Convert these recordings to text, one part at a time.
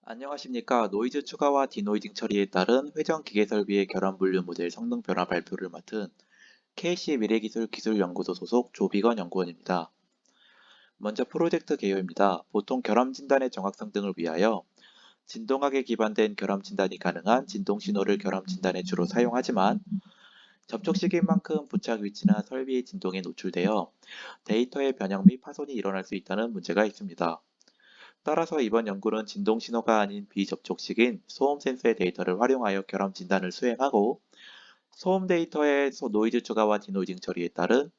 안녕하십니까. 노이즈 추가와 디노이징 처리에 따른 회전 기계 설비의 결함 분류 모델 성능 변화 발표를 맡은 KC 미래기술 기술연구소 소속 조비건 연구원입니다. 먼저 프로젝트 개요입니다. 보통 결함 진단의 정확성 등을 위하여 진동학에 기반된 결함 진단이 가능한 진동 신호를 결함 진단에 주로 사용하지만 접촉 시기인 만큼 부착 위치나 설비의 진동에 노출되어 데이터의 변형 및 파손이 일어날 수 있다는 문제가 있습니다. 따라서 이번 연구는 진동 신호가 아닌 비접촉식인 소음 센서의 데이터를 활용하여 결함 진단을 수행하고 소음 데이터의 노이즈 추가와 디노이징 처리에 따른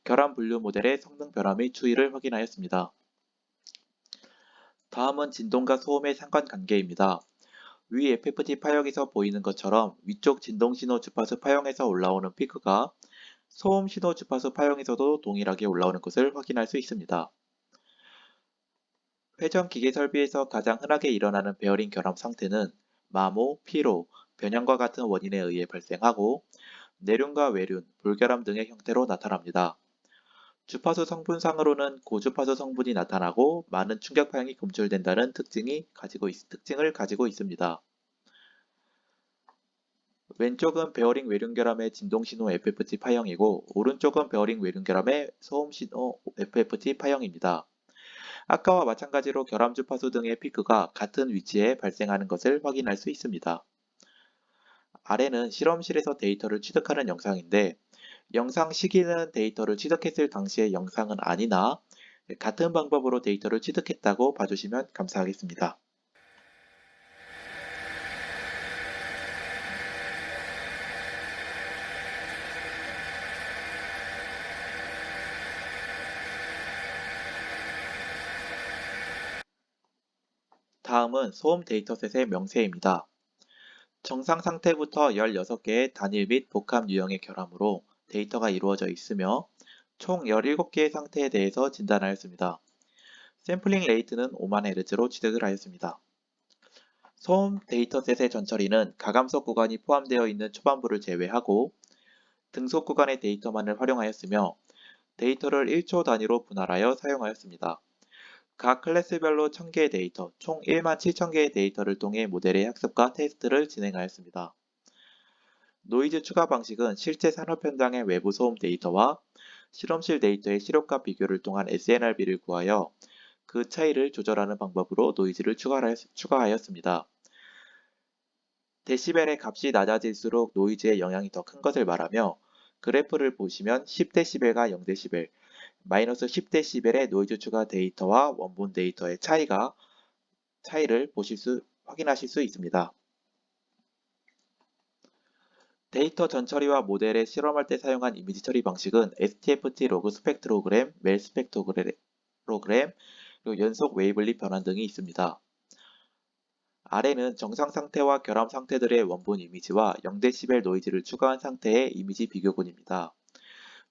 결함 분류 모델의 성능 변화 및 추이를 확인하였습니다. 다음은 진동과 소음의 상관관계입니다. 위 FFT 파형에서 보이는 것처럼 위쪽 진동 신호 주파수 파형에서 올라오는 피크가 소음 신호 주파수 파형에서도 동일하게 올라오는 것을 확인할 수 있습니다. 회전 기계 설비에서 가장 흔하게 일어나는 베어링 결함 상태는 마모, 피로, 변형과 같은 원인에 의해 발생하고 내륜과 외륜, 불결함 등의 형태로 나타납니다. 주파수 성분상으로는 고주파수 성분이 나타나고 많은 충격 파형이 검출된다는 특징을 가지고 있습니다. 왼쪽은 베어링 외륜 결함의 진동 신호 FFT 파형이고 오른쪽은 베어링 외륜 결함의 소음 신호 FFT 파형입니다. 아까와 마찬가지로 결함 주파수 등의 피크가 같은 위치에 발생하는 것을 확인할 수 있습니다. 아래는 실험실에서 데이터를 취득하는 영상인데 영상 시기는 데이터를 취득했을 당시의 영상은 아니나 같은 방법으로 데이터를 취득했다고 봐주시면 감사하겠습니다. 다음은 소음 데이터셋의 명세입니다. 정상 상태부터 16개의 단일 및 복합 유형의 결함으로 데이터가 이루어져 있으며 총 17개의 상태에 대해서 진단하였습니다. 샘플링 레이트는 5만Hz로 취득을 하였습니다. 소음 데이터셋의 전처리는 가감석 구간이 포함되어 있는 초반부를 제외하고 등속 구간의 데이터만을 활용하였으며 데이터를 1초 단위로 분할하여 사용하였습니다. 각 클래스별로 1000개의 데이터, 총 1만 7000개의 데이터를 통해 모델의 학습과 테스트를 진행하였습니다. 노이즈 추가 방식은 실제 산업 현장의 외부 소음 데이터와 실험실 데이터의 시력과 비교를 통한 SNRB를 구하여 그 차이를 조절하는 방법으로 노이즈를 추가하였습니다. 데시벨의 값이 낮아질수록 노이즈의 영향이 더 큰 것을 말하며 그래프를 보시면 10dB가 0dB, 마이너스 10dB의 노이즈 추가 데이터와 원본 데이터의 차이를 확인하실 수 있습니다. 데이터 전처리와 모델에 실험할 때 사용한 이미지 처리 방식은 STFT 로그 스펙트로그램, 멜 스펙트로그램, 그리고 연속 웨이블리 변환 등이 있습니다. 아래는 정상 상태와 결함 상태들의 원본 이미지와 0dB 노이즈를 추가한 상태의 이미지 비교군입니다.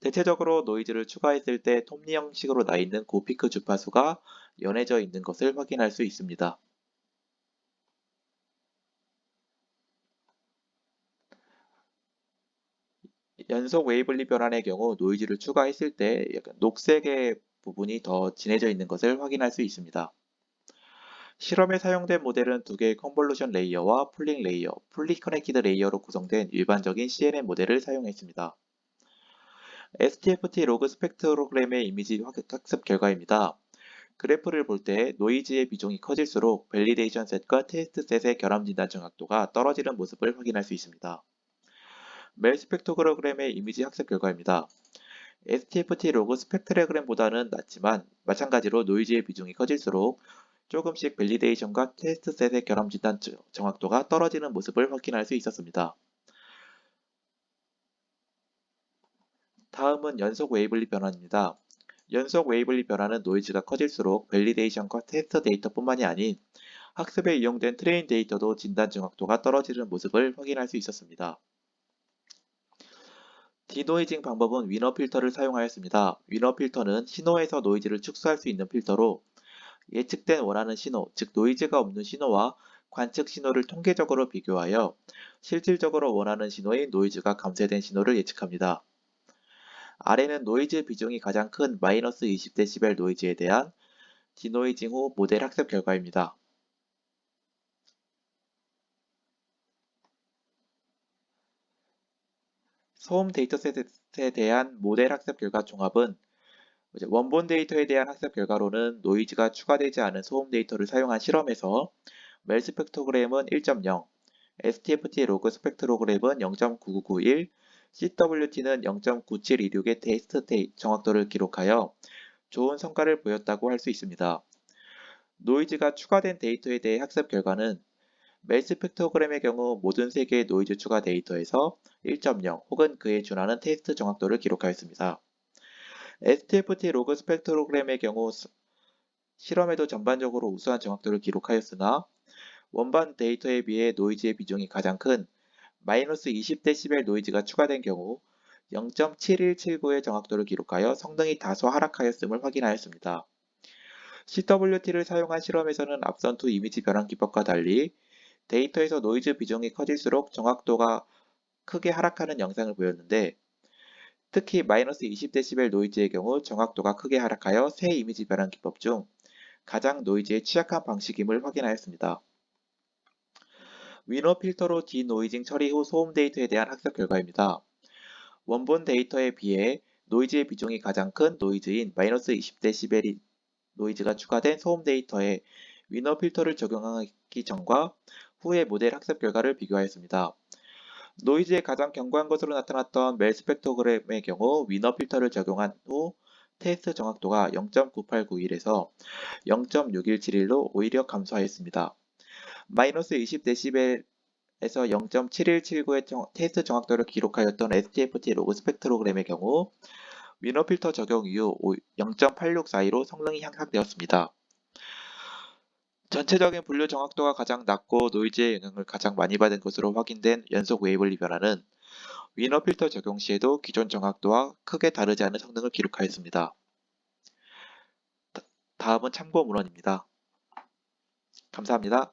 대체적으로 노이즈를 추가했을 때 톱니 형식으로 나 있는 고피크 주파수가 연해져 있는 것을 확인할 수 있습니다. 연속 웨이블리 변환의 경우 노이즈를 추가했을 때 약간 녹색의 부분이 더 진해져 있는 것을 확인할 수 있습니다. 실험에 사용된 모델은 두 개의 컨볼루션 레이어와 풀링 레이어, 풀리 커넥티드 레이어로 구성된 일반적인 CNN 모델을 사용했습니다. STFT 로그 스펙트로그램의 이미지 학습 결과입니다. 그래프를 볼 때 노이즈의 비중이 커질수록 밸리데이션 셋과 테스트 셋의 결함 진단 정확도가 떨어지는 모습을 확인할 수 있습니다. 멜 스펙트로그램의 이미지 학습 결과입니다. STFT 로그 스펙트로그램보다는 낮지만 마찬가지로 노이즈의 비중이 커질수록 조금씩 밸리데이션과 테스트 셋의 결함 진단 정확도가 떨어지는 모습을 확인할 수 있었습니다. 다음은 연속 웨이블리 변환입니다. 연속 웨이블리 변환은 노이즈가 커질수록 밸리데이션과 테스트 데이터뿐만이 아닌 학습에 이용된 트레인 데이터도 진단 정확도가 떨어지는 모습을 확인할 수 있었습니다. 디노이징 방법은 위너 필터를 사용하였습니다. 위너 필터는 신호에서 노이즈를 축소할 수 있는 필터로 예측된 원하는 신호, 즉 노이즈가 없는 신호와 관측 신호를 통계적으로 비교하여 실질적으로 원하는 신호인 노이즈가 감쇄된 신호를 예측합니다. 아래는 노이즈 비중이 가장 큰 마이너스 20dB 노이즈에 대한 디노이징 후 모델 학습 결과입니다. 소음 데이터셋에 대한 모델 학습 결과 종합은 원본 데이터에 대한 학습 결과로는 노이즈가 추가되지 않은 소음 데이터를 사용한 실험에서 멜 스펙트로그램은 1.0, STFT 로그 스펙트로그램은 0.9991, CWT는 0.9726의 테스트 정확도를 기록하여 좋은 성과를 보였다고 할 수 있습니다. 노이즈가 추가된 데이터에 대해 학습 결과는 멜 스펙트로그램의 경우 모든 3개의 노이즈 추가 데이터에서 1.0 혹은 그에 준하는 테스트 정확도를 기록하였습니다. STFT 로그 스펙트로그램의 경우 실험에도 전반적으로 우수한 정확도를 기록하였으나 원반 데이터에 비해 노이즈의 비중이 가장 큰 마이너스 20dB 노이즈가 추가된 경우 0.7179의 정확도를 기록하여 성능이 다소 하락하였음을 확인하였습니다. CWT를 사용한 실험에서는 앞선 두 이미지 변환 기법과 달리 데이터에서 노이즈 비중이 커질수록 정확도가 크게 하락하는 영상을 보였는데 특히 마이너스 20dB 노이즈의 경우 정확도가 크게 하락하여 새 이미지 변환 기법 중 가장 노이즈에 취약한 방식임을 확인하였습니다. 위너 필터로 디노이징 처리 후 소음 데이터에 대한 학습 결과입니다. 원본 데이터에 비해 노이즈의 비중이 가장 큰 노이즈인 마이너스 20dB 노이즈가 추가된 소음 데이터에 위너 필터를 적용하기 전과 후의 모델 학습 결과를 비교하였습니다. 노이즈에 가장 견고한 것으로 나타났던 멜 스펙트로그램의 경우 위너 필터를 적용한 후 테스트 정확도가 0.9891에서 0.6171로 오히려 감소하였습니다. 마이너스 20dB에서 0.7179의 테스트 정확도를 기록하였던 STFT 로그 스펙트로그램의 경우 위너 필터 적용 이후 0.8642로 성능이 향상되었습니다. 전체적인 분류 정확도가 가장 낮고 노이즈의 영향을 가장 많이 받은 것으로 확인된 연속 웨이블리 변화는 위너 필터 적용 시에도 기존 정확도와 크게 다르지 않은 성능을 기록하였습니다. 다음은 참고 문헌입니다. 감사합니다.